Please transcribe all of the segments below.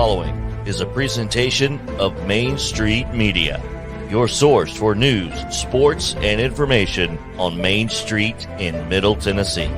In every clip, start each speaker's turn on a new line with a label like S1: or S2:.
S1: following is a presentation of Main Street Media, your source for news, sports, and information on Main Street in Middle Tennessee.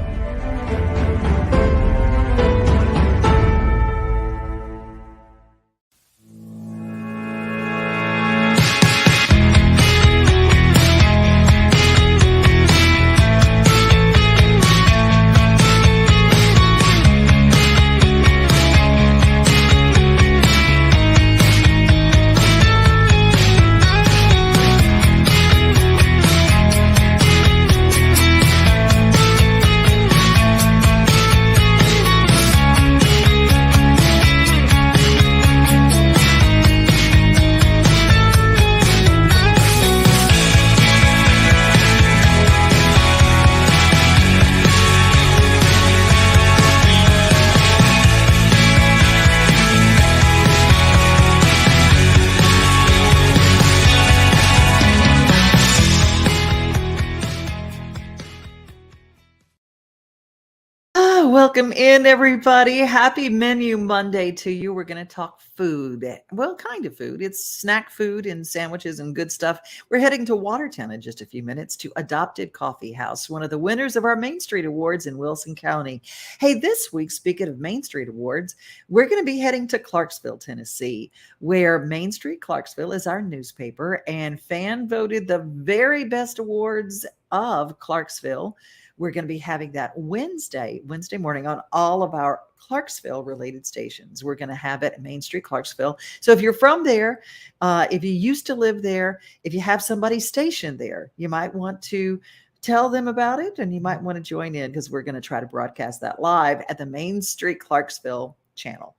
S2: Welcome in, everybody. Happy Menu Monday to you. We're going to talk food. Well, kind of food. It's snack food and sandwiches and good stuff. We're heading to Watertown in just a few minutes to Adopted Coffee House, one of the winners of our Main Street Awards in Wilson County. Hey, this week, speaking of Main Street Awards, we're going to be heading to Clarksville, Tennessee, where Main Street Clarksville is our newspaper, and fan voted the very best awards of Clarksville. We're going to be having that Wednesday morning on all of our Clarksville related stations. We're going to have it at Main Street Clarksville. So if you're from there, if you used to live there, if you have somebody stationed there, you might want to tell them about it, and you might want to join in, because we're going to try to broadcast that live at the Main Street Clarksville channel.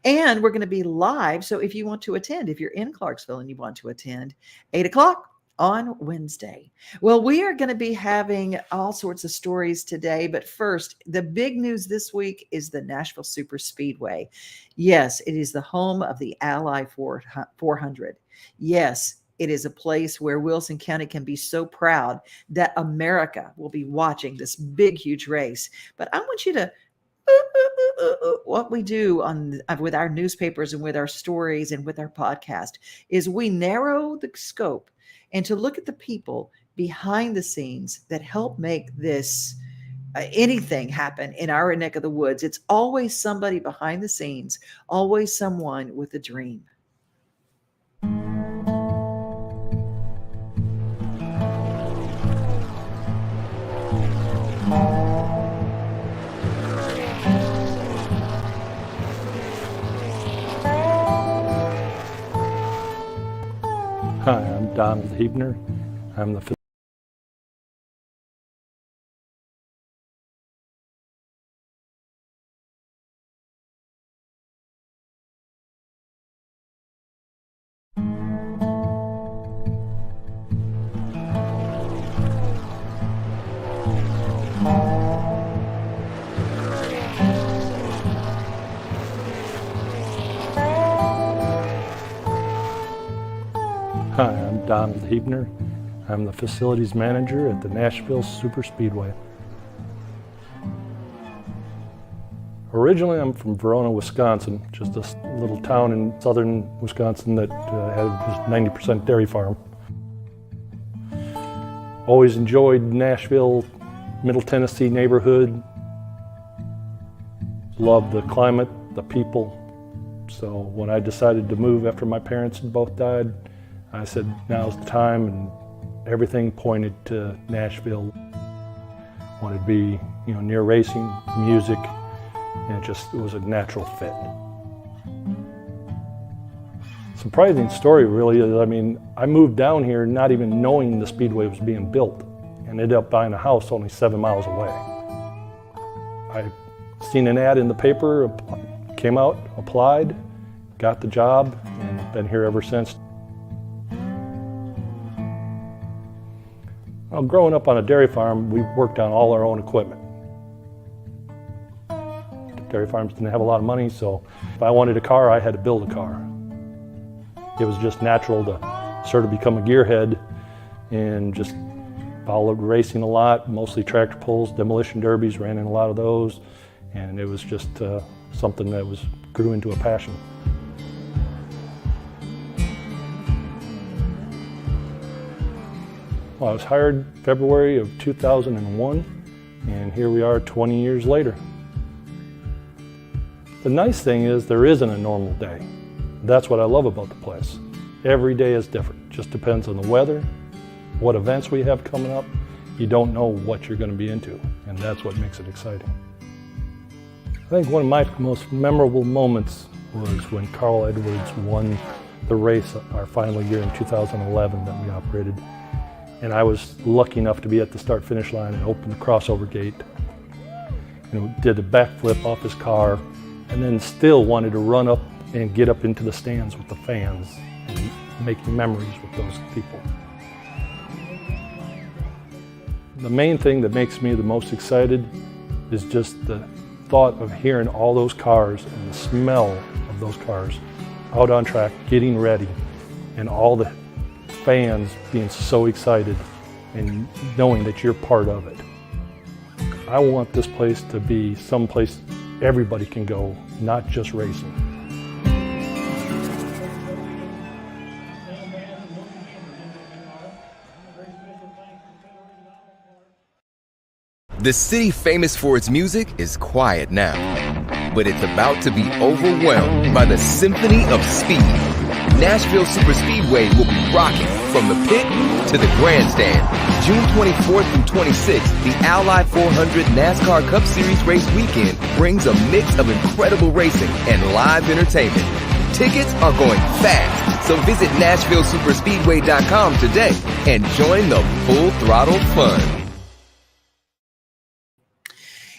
S2: And we're going to be live. So if you want to attend, if you're in Clarksville and you want to attend, 8 o'clock on Wednesday. Well, we are going to be having all sorts of stories today, but first, the big news this week is the Nashville Superspeedway. Yes, it is the home of the Ally 400. Yes, it is a place where Wilson County can be so proud that America will be watching this big, huge race. But I want you to what we do with our newspapers and with our stories and with our podcast is we narrow the scope and to look at the people behind the scenes that help make this anything happen in our neck of the woods. It's always somebody behind the scenes, always someone with a dream.
S3: Hi, I'm Donald Hebner. I'm the Hi, I'm Donald Hebner. I'm the facilities manager at the Nashville Superspeedway. Originally, I'm from Verona, Wisconsin, just a little town in southern Wisconsin that had just 90% dairy farm. Always enjoyed Nashville, Middle Tennessee neighborhood. Loved the climate, the people. So when I decided to move after my parents had both died, I said, now's the time, and everything pointed to Nashville. Wanted to be, near racing, music, and it was a natural fit. Surprising story really is, I moved down here not even knowing the Speedway was being built, and ended up buying a house only 7 miles away. I seen an ad in the paper, came out, applied, got the job, and been here ever since. Well, growing up on a dairy farm, we worked on all our own equipment. Dairy farms didn't have a lot of money, so if I wanted a car, I had to build a car. It was just natural to sort of become a gearhead and just followed racing a lot, mostly tractor pulls, demolition derbies, ran in a lot of those, and it was just something that grew into a passion. Well, I was hired February of 2001, and here we are 20 years later. The nice thing is there isn't a normal day. That's what I love about the place. Every day is different. Just depends on the weather, what events we have coming up. You don't know what you're going to be into, and that's what makes it exciting. I think one of my most memorable moments was when Carl Edwards won the race our final year in 2011 that we operated. And I was lucky enough to be at the start-finish line and open the crossover gate. Did a backflip off his car, and then still wanted to run up and get up into the stands with the fans and making memories with those people. The main thing that makes me the most excited is just the thought of hearing all those cars and the smell of those cars out on track, getting ready, and all the fans being so excited and knowing that you're part of it. I want this place to be someplace everybody can go, not just racing.
S4: The city famous for its music is quiet now, but it's about to be overwhelmed by the symphony of speed. Nashville Superspeedway will be rocking from the pit to the grandstand. June 24th through 26th, the Ally 400 NASCAR Cup Series race weekend brings a mix of incredible racing and live entertainment. Tickets are going fast, so visit NashvilleSuperspeedway.com today and join the full throttle fun.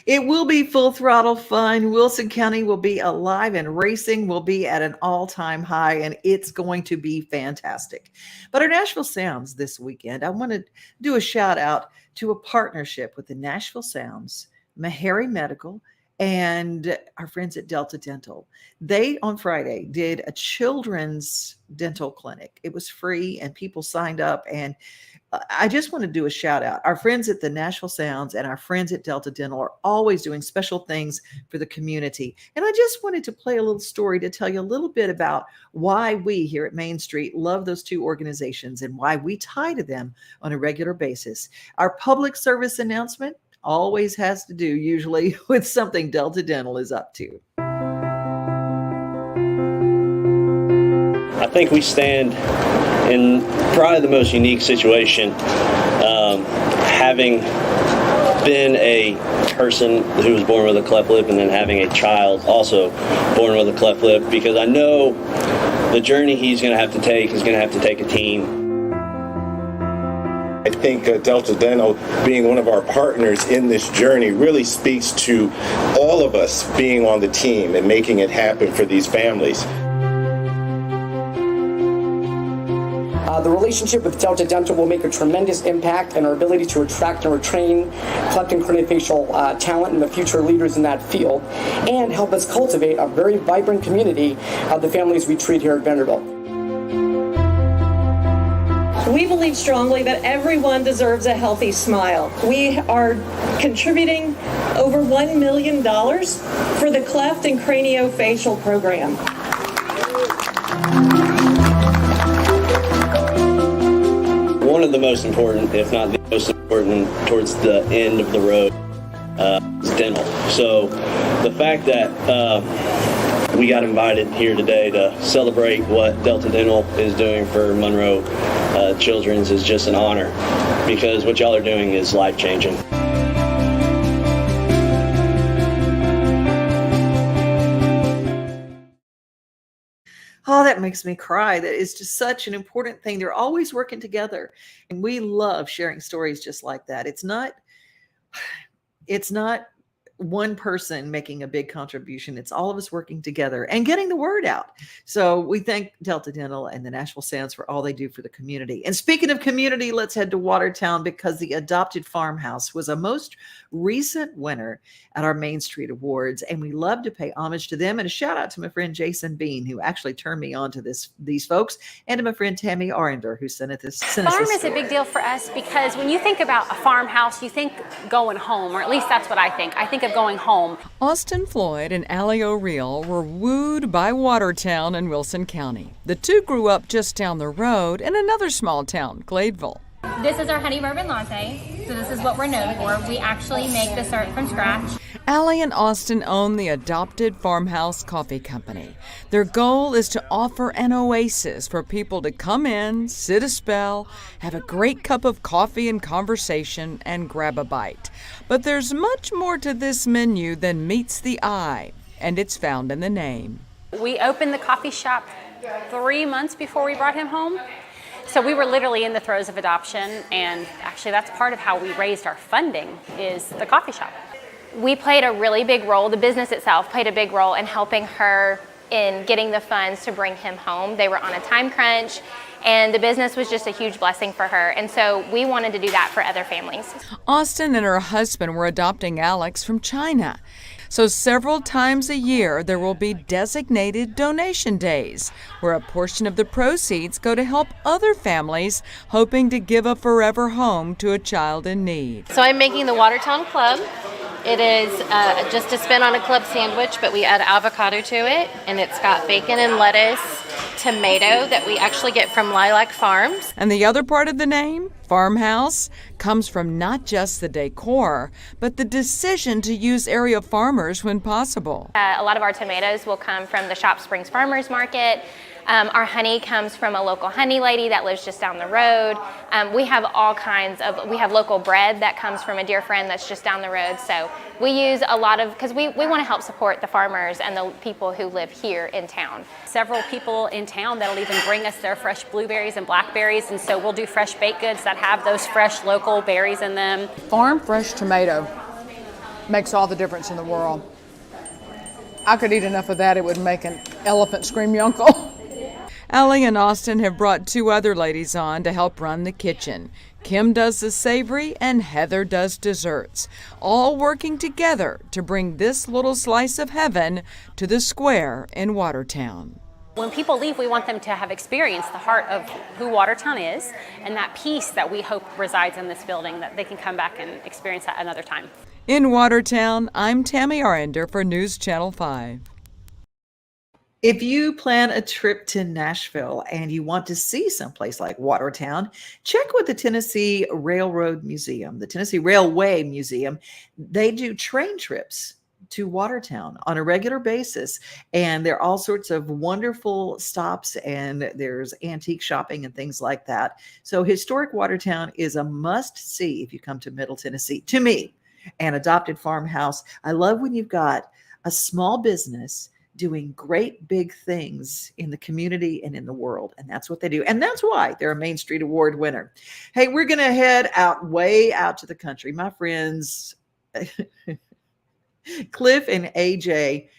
S2: It will be full throttle fun. Wilson County will be alive and racing will be at an all-time high, and it's going to be fantastic. But our Nashville Sounds this weekend, I want to do a shout out to a partnership with the Nashville Sounds, Meharry Medical, and our friends at Delta Dental. They, on Friday, did a children's dental clinic. It was free, and people signed up, and I just want to do a shout out. Our friends at the Nashville Sounds and our friends at Delta Dental are always doing special things for the community. And I just wanted to play a little story to tell you a little bit about why we here at Main Street love those two organizations and why we tie to them on a regular basis. Our public service announcement always has to do usually with something Delta Dental is up to.
S5: I think we stand in probably the most unique situation, having been a person who was born with a cleft lip and then having a child also born with a cleft lip, because I know the journey he's going to have to take is going to have to take a team.
S6: I think Delta Dental being one of our partners in this journey really speaks to all of us being on the team and making it happen for these families.
S7: The relationship with Delta Dental will make a tremendous impact in our ability to attract and retain cleft and craniofacial talent and the future leaders in that field, and help us cultivate a very vibrant community of the families we treat here at Vanderbilt.
S8: We believe strongly that everyone deserves a healthy smile. We are contributing over $1 million for the cleft and craniofacial program.
S5: One of the most important, if not the most important, towards the end of the road is dental. So the fact that we got invited here today to celebrate what Delta Dental is doing for Monroe Children's is just an honor, because what y'all are doing is life-changing.
S2: Oh, that makes me cry. That is just such an important thing. They're always working together, and we love sharing stories just like that. It's not one person making a big contribution. It's all of us working together and getting the word out. So we thank Delta Dental and the Nashville Sounds for all they do for the community. And speaking of community, let's head to Watertown, because the Adopted Farmhouse was a most recent winner at our Main Street Awards, and we love to pay homage to them. And a shout out to my friend Jason Bean, who actually turned me on to these folks, and to my friend Tammy Arender, who sent us this
S9: Farm is a big deal for us, because when you think about a farmhouse, you think going home, or at least that's what I think. I think of going home.
S10: Austin Floyd and Allie O'Reilly were wooed by Watertown in Wilson County. The two grew up just down the road in another small town, Gladeville.
S11: This is our honey bourbon latte. So this is what we're known for. We actually make the syrup from scratch.
S10: Allie and Austin own the Adopted Farmhouse Coffee Company. Their goal is to offer an oasis for people to come in, sit a spell, have a great cup of coffee and conversation, and grab a bite. But there's much more to this menu than meets the eye, and it's found in the name.
S9: We opened the coffee shop 3 months before we brought him home. So we were literally in the throes of adoption, and actually that's part of how we raised our funding is the coffee shop. We played a really big role, the business itself played a big role in helping her in getting the funds to bring him home. They were on a time crunch, and the business was just a huge blessing for her. And so we wanted to do that for other families.
S10: Austin and her husband were adopting Alex from China. So several times a year, there will be designated donation days, where a portion of the proceeds go to help other families hoping to give a forever home to a child in need.
S12: So I'm making the Watertown Club. It is just a spin on a club sandwich, but we add avocado to it, and it's got bacon and lettuce, tomato that we actually get from Lilac Farms.
S10: And the other part of the name, Farmhouse, comes from not just the decor, but the decision to use area farmers when possible.
S9: A lot of our tomatoes will come from the Shop Springs Farmers Market. Our honey comes from a local honey lady that lives just down the road. We have all kinds of, we have local bread that comes from a dear friend that's just down the road. So we use a lot of, because we want to help support the farmers and the people who live here in town. Several people in town that'll even bring us their fresh blueberries and blackberries, and so we'll do fresh baked goods that have those fresh local berries in them.
S13: Farm fresh tomato makes all the difference in the world. I could eat enough of that, it would make an elephant scream yunkel.
S10: Allie and Austin have brought 2 other ladies on to help run the kitchen. Kim does the savory and Heather does desserts, all working together to bring this little slice of heaven to the square in Watertown.
S9: When people leave, we want them to have experienced the heart of who Watertown is and that peace that we hope resides in this building, that they can come back and experience that another time.
S10: In Watertown, I'm Tammy Arender for News Channel 5.
S2: If you plan a trip to Nashville and you want to see someplace like Watertown, check with the Tennessee Railroad Museum, the Tennessee Railway Museum. They do train trips to Watertown on a regular basis, and there are all sorts of wonderful stops, and there's antique shopping and things like that. So historic Watertown is a must-see if you come to Middle Tennessee. To me, an Adopted Farmhouse, I love when you've got a small business doing great big things in the community and in the world. And that's what they do. And that's why they're a Main Street Award winner. Hey, we're going to head way out to the country. My friends, Cliff and AJ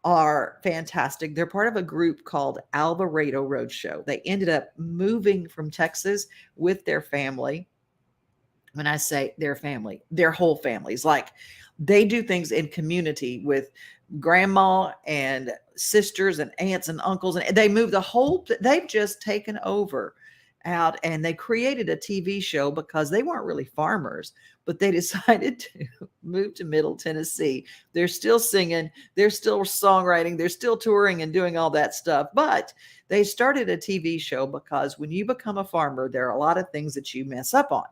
S2: are fantastic. They're part of a group called Alvarado Roadshow. They ended up moving from Texas with their family. When I say their family, their whole families, like they do things in community with grandma and sisters and aunts and uncles, and they moved they've just taken over out, and they created a TV show because they weren't really farmers, but they decided to move to Middle Tennessee. They're still singing, they're still songwriting, they're still touring and doing all that stuff, but they started a TV show because when you become a farmer, there are a lot of things that you mess up on.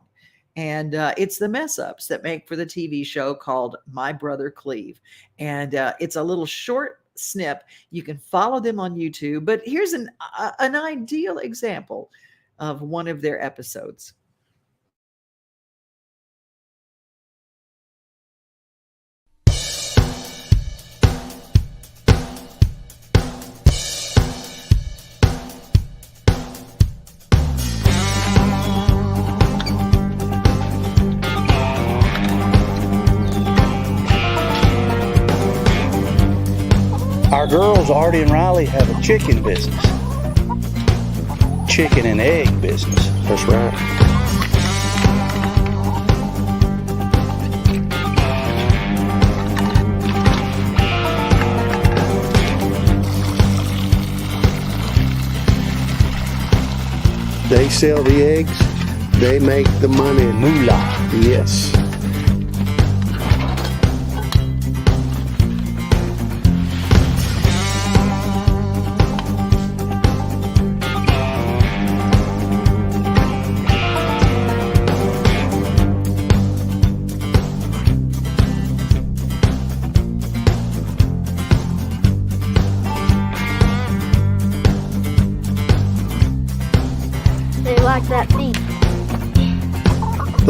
S2: And it's the mess ups that make for the TV show called My Brother Cleve. And it's a little short snip. You can follow them on YouTube. But here's an ideal example of one of their episodes.
S14: Our girls, Artie and Riley, have a chicken business. Chicken and egg business. That's right. They sell the eggs, they make the money. Moolah. Yes.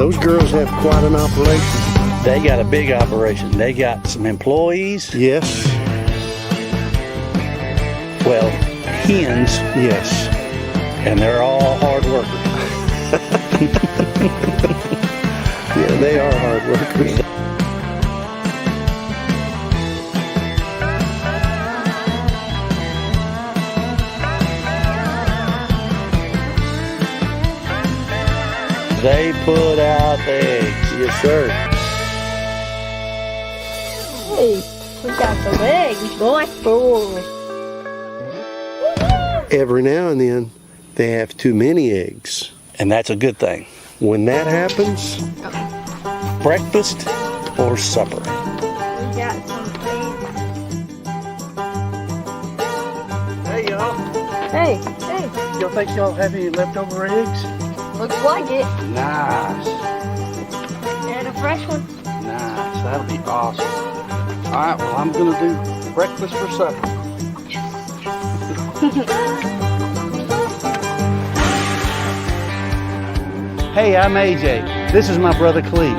S14: Those girls have quite an operation.
S15: They got a big operation. They got some employees.
S14: Yes.
S15: Well, hens.
S14: Yes.
S15: And they're all hard workers.
S14: Yeah, they are hard workers.
S15: They put out the eggs.
S14: Yes, sir.
S16: Hey, we got the legs going for.
S14: Every now and then, they have too many eggs.
S15: And that's a good thing.
S14: When that happens,
S15: breakfast or supper.
S16: We got some
S15: Hey, y'all.
S16: Hey, hey.
S15: Y'all think y'all have any leftover eggs?
S16: Looks like it.
S15: Nice.
S16: And a fresh one.
S15: Nice. That'll be awesome. All right, well, I'm going to do breakfast for supper. Hey, I'm AJ. This is my brother Cleve.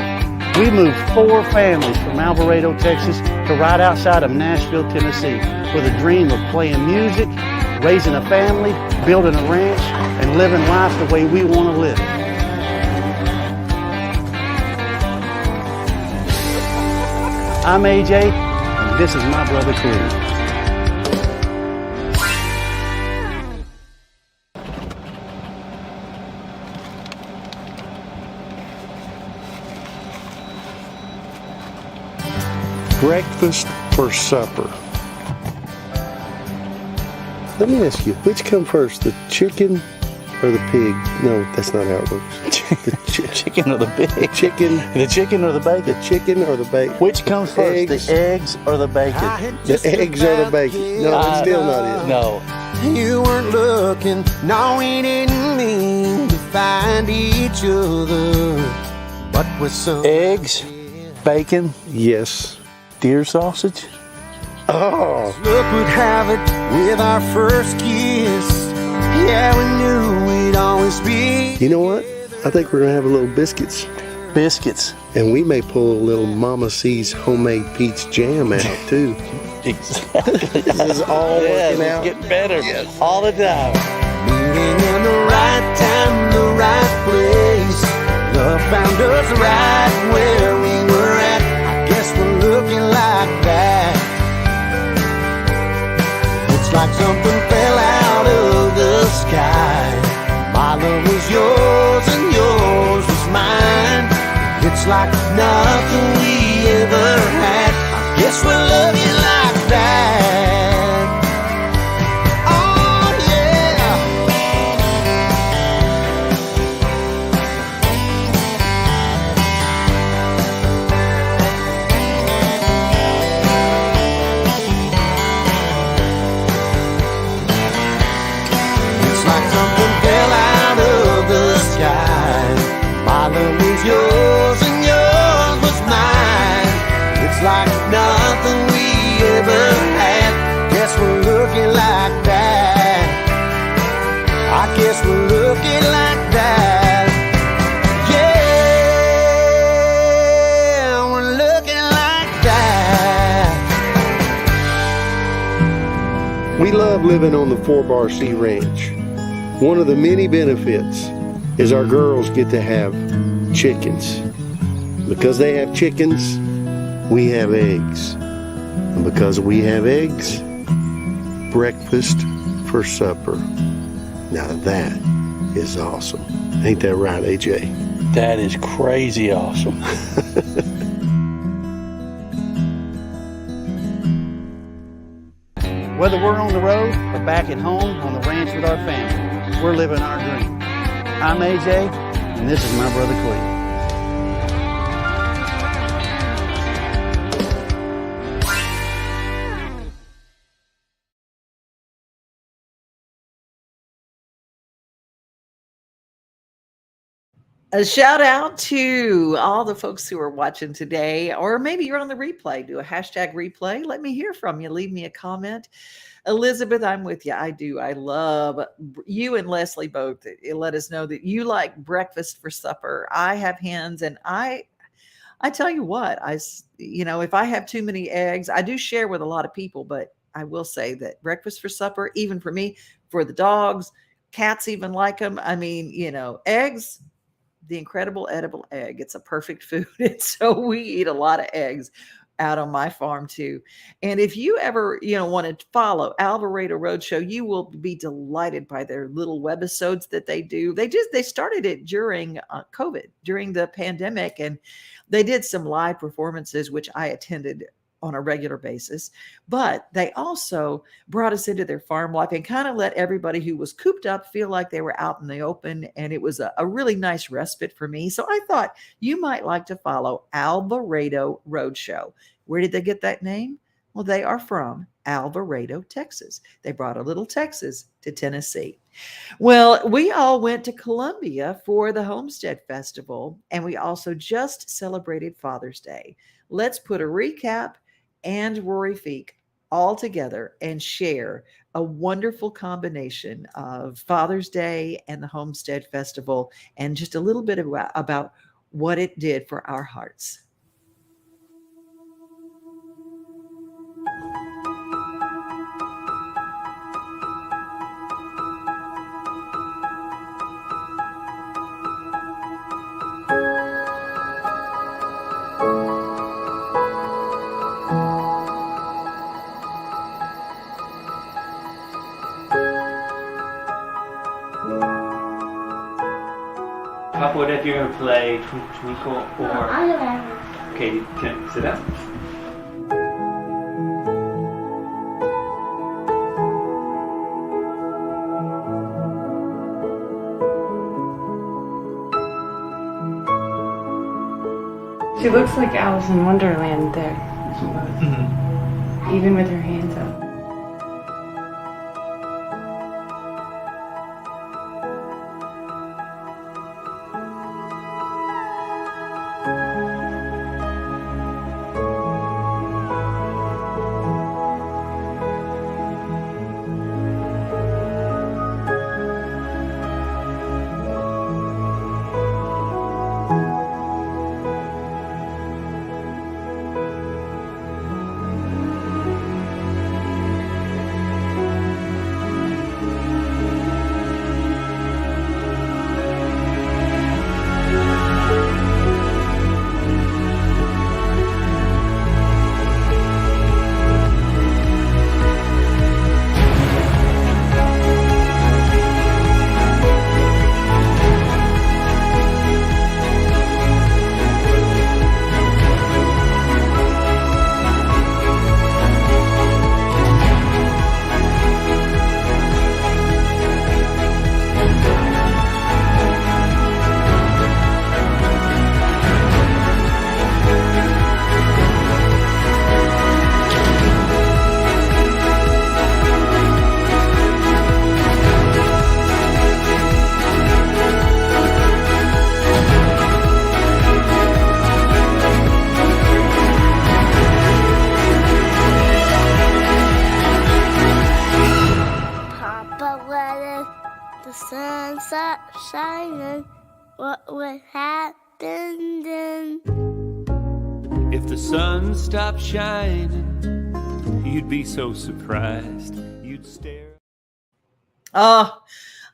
S15: We moved 4 families from Alvarado, Texas to right outside of Nashville, Tennessee with a dream of playing music, raising a family, building a ranch, and living life the way we want to live it. I'm AJ, and this is my brother Cleve.
S14: breakfast for supper. Let me ask you, which come first, the chicken or the pig? No, that's not how it works. The
S15: chicken or the pig?
S14: Chicken.
S15: The chicken or the bacon?
S14: The chicken or the bacon?
S15: Which comes first, the eggs or the bacon?
S14: The eggs or the bacon? No, it's still not it.
S15: No.
S17: You weren't looking, no, we didn't mean to find each other. But with some
S15: eggs, bacon,
S14: yes,
S15: deer sausage.
S14: Oh,
S17: look, we'd have it with our first kiss. Yeah, we knew we'd always be.
S14: You know what? I think we're gonna have a little biscuits.
S15: Biscuits.
S14: And we may pull a little Mama C's homemade peach jam out too.
S15: Exactly.
S14: This is all working out.
S15: It's getting better all the time.
S17: Meeting in the right time, the right place. Love found us right where we were at. I guess we're looking like that. It's like something fell out of the sky. My love was yours and yours was mine. It's like nothing we ever had. I guess we're looking like that. Oh yeah. It's like something fell out of the sky. My love was yours and yours was mine. It's like nothing we ever had. Guess we're looking like that. I guess we're looking like that. Yeah, we're looking like that.
S14: We love living on the 4-Bar C Ranch. One of the many benefits is our girls get to have chickens. Because they have chickens, we have eggs. And because we have eggs, breakfast for supper. Now that is awesome. Ain't that right, AJ?
S15: That is crazy awesome. Whether we're on the road or back at home on the ranch with our family, we're living our dream. I'm AJ, and this is my brother Cleve.
S2: A shout out to all the folks who are watching today, or maybe you're on the replay. Do a hashtag replay. Let me hear from you. Leave me a comment. Elizabeth, I'm with you. I do. I love you and Leslie both. Let us know that you like breakfast for supper. I have hens, and I tell you what, if I have too many eggs, I do share with a lot of people, but I will say that breakfast for supper, even for me, for the dogs, cats even like them. I mean, eggs, the incredible edible egg. It's a perfect food. And so we eat a lot of eggs out on my farm too. And if you ever, want to follow Alvarado Roadshow, you will be delighted by their little webisodes that they do. They started it during COVID, during the pandemic, and they did some live performances, which I attended on a regular basis, but they also brought us into their farm life and kind of let everybody who was cooped up feel like they were out in the open. And it was a really nice respite for me. So I thought you might like to follow Alvarado Roadshow. Where did they get that name? Well, they are from Alvarado, Texas. They brought a little Texas to Tennessee. Well, we all went to Columbia for the Homestead Festival, and we also just celebrated Father's Day. Let's put a recap and Rory Feek all together and share a wonderful combination of Father's Day and the Homestead Festival, and just a little bit about what it did for our hearts.
S18: What if you're gonna play Twinkle or? Okay, can sit down.
S19: She looks like Alice in Wonderland there, even with her hands up.
S20: shining, what would happen then?
S21: If the sun stopped shining, you'd be so surprised. You'd stare.
S2: Oh,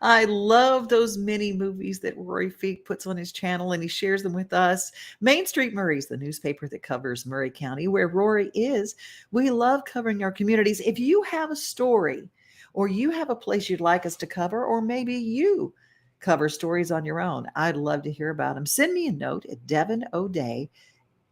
S2: I love those mini movies that Rory Feek puts on his channel, and he shares them with us. Main Street Murray's the newspaper that covers Murray County, where Rory is. We love covering our communities. If you have a story, or you have a place you'd like us to cover, or maybe you cover stories on your own, I'd love to hear about them. Send me a note at Devin O'Day,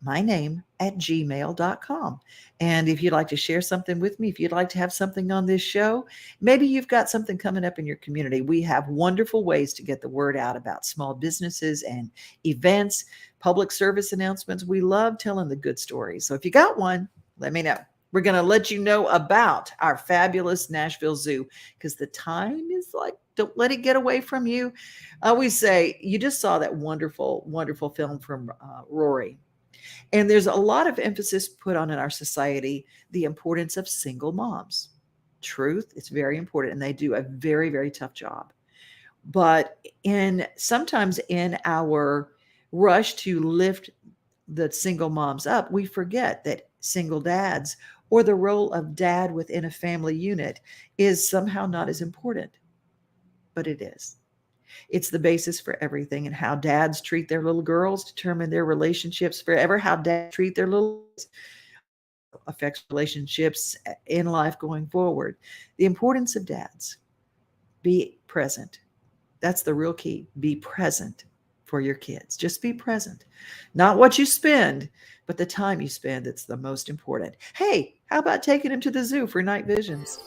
S2: my name, @gmail.com. And if you'd like to share something with me, if you'd like to have something on this show, maybe you've got something coming up in your community. We have wonderful ways to get the word out about small businesses and events, public service announcements. We love telling the good stories. So if you got one, let me know. We're going to let you know about our fabulous Nashville Zoo, because the time is like Don't let it get away from you. I always say, you just saw that wonderful, wonderful film from Rory. And there's a lot of emphasis put on in our society, the importance of single moms. Truth, it's very important. And they do a very, very tough job. But sometimes in our rush to lift the single moms up, we forget that single dads or the role of dad within a family unit is somehow not as important. But it is. It's the basis for everything, and how dads treat their little girls determine their relationships forever. How dads treat their little kids affects relationships in life going forward. The importance of dads. Be present. That's the real key. Be present for your kids. Just be present. Not what you spend, but the time you spend that's the most important. Hey, how about taking them to the zoo for night visions?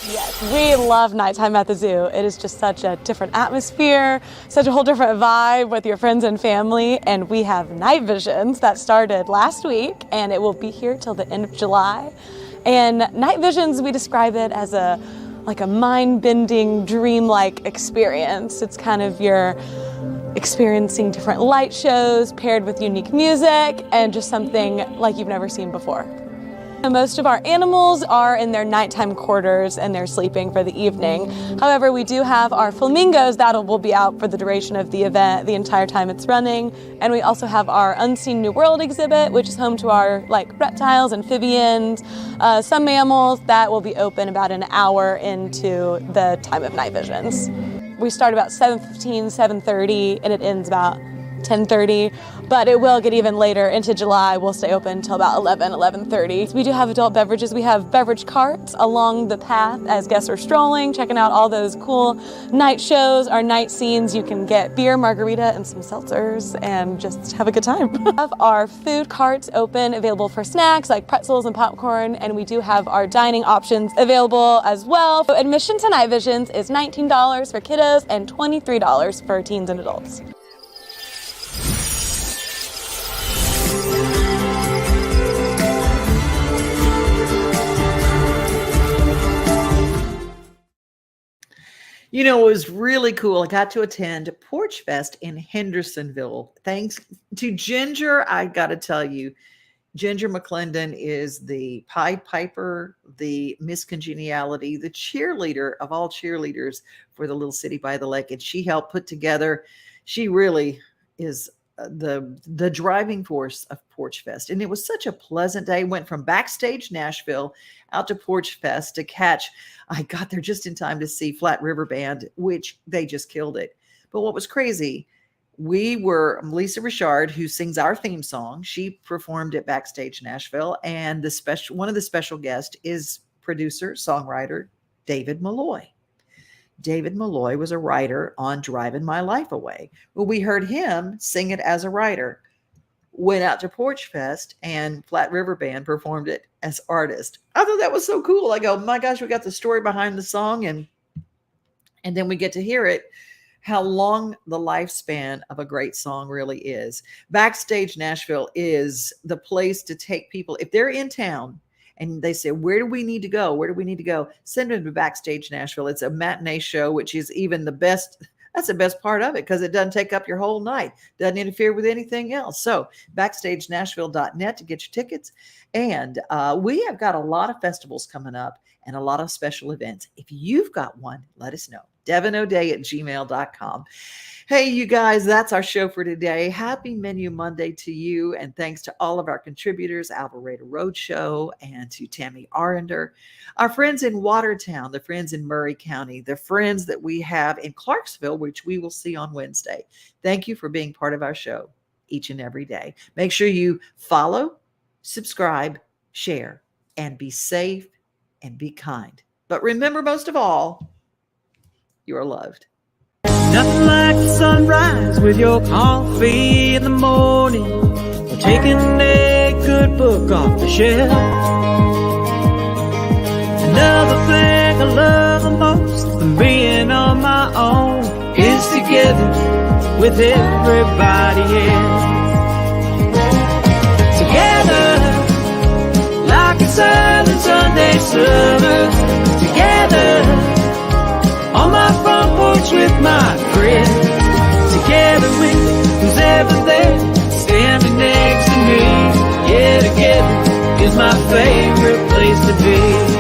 S1: Yes, we love nighttime at the zoo. It is just such a different atmosphere, such a whole different vibe with your friends and family. And we have night visions that started last week, and it will be here till the end of July. And night visions, we describe it as a mind-bending, dreamlike experience. It's kind of your experiencing different light shows paired with unique music and just something like you've never seen before. Most of our animals are in their nighttime quarters and they're sleeping for the evening. However, we do have our flamingos that will be out for the duration of the event, the entire time it's running. And we also have our Unseen New World exhibit, which is home to our reptiles, amphibians, some mammals that will be open about an hour into the time of night visions. We start about 7:15, 7:30, and it ends about 10:30, but it will get even later into July. We'll stay open until about 11:30. We do have adult beverages. We have beverage carts along the path as guests are strolling, checking out all those cool night shows, our night scenes. You can get beer, margarita, and some seltzers and just have a good time. We have our food carts open, available for snacks like pretzels and popcorn, and we do have our dining options available as well. So admission to Night Visions is $19 for kiddos and $23 for teens and adults.
S2: You know, it was really cool. I got to attend Porch Fest in Hendersonville. Thanks to Ginger. I got to tell you, Ginger McClendon is the Pied Piper, the Miss Congeniality, the cheerleader of all cheerleaders for the little city by the lake. And she helped put together, she really is the driving force of Porch Fest. And it was such a pleasant day. Went from backstage Nashville out to Porch Fest to catch, I got there just in time to see Flat River Band, which they just killed it. But what was crazy, we were Lisa Richard, who sings our theme song. She performed at backstage Nashville, and one of the special guests is producer, songwriter David Malloy. David Malloy was a writer on Driving My Life Away. Well, we heard him sing it as a writer. Went out to Porch Fest, and Flat River Band performed it as artist. I thought that was so cool. I go, my gosh, we got the story behind the song, and then we get to hear it, how long the lifespan of a great song really is. Backstage Nashville is the place to take people. If they're in town, and they say, where do we need to go? Where do we need to go? Send them to Backstage Nashville. It's a matinee show, which is even the best. That's the best part of it because it doesn't take up your whole night. Doesn't interfere with anything else. So backstagenashville.net to get your tickets. And we have got a lot of festivals coming up and a lot of special events. If you've got one, let us know. DevonO'Day@gmail.com. Hey, you guys, that's our show for today. Happy Menu Monday to you. And thanks to all of our contributors, Alvarado Roadshow, and to Tammy Arender, our friends in Watertown, the friends in Murray County, the friends that we have in Clarksville, which we will see on Wednesday. Thank you for being part of our show each and every day. Make sure you follow, subscribe, share, and be safe and be kind. But remember, most of all, you are loved.
S22: Nothing like the sunrise with your coffee in the morning, or taking a good book off the shelf. Another thing I love the most than being on my own is together with everybody else. Together, like a silent Sunday summer. Together, my favorite place to be.